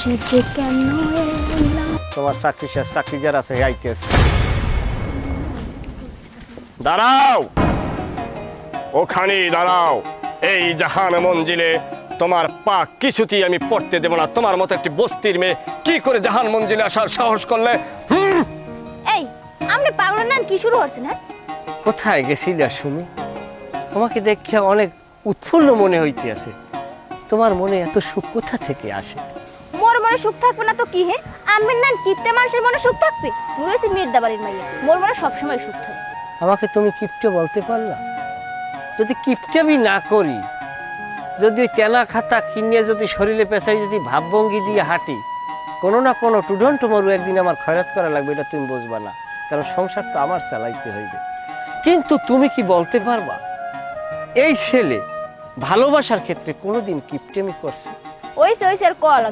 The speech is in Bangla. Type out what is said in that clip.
সেজে কেন এলাম? তোমার চাকরি শেষ, চাকরি যার আছে আইতেছ। দাঁড়াও, ওখানে দাঁড়াও। এই জাহান মঞ্জিলে তোমার পা কিছুতেই আমি পড়তে দেব না। তোমার মতো একটি বস্তির মেয়ে কি করে জাহান মঞ্জিলে আসার সাহস করলে? এই আপনি পাগলের নাম কি শুরু করছেন? হ্যাঁ, কোথায় গেছিলা সুমি? তোমাকে দেখে অনেক উৎফুল্ল মনে হইতেছে। তোমার মনে এত সুখ কোথা থেকে আসে? মোর মনে সুখ থাকবে না তো কি? হে, আমের নাম কিপটে মানুষের মনে সুখ থাকবে? মুই হইছি মির্দা বাড়ির মাইয়া, মোর মনে সবসময় সুখ থাকে। আমাকে তুমি কিপটে বলতে পারলা? যদি কিপটামি না করি, যদি ওই কেনা খাতা কিনে যদি শরীরে পেঁচাই যদি ভাবভঙ্গি দিয়ে হাঁটি, কোনো না কোনো টুডন টুমরু একদিন আমার খয়রাত করা লাগবে, এটা তুমি বুঝবা না। কারণ সংসার তো আমার চালাইতে হইবে। কিন্তু তুমি কি বলতে পারবা এই ছেলে ভালোবাসার ক্ষেত্রে কোনোদিন কিপটেমি করছে? ওইসে আর কল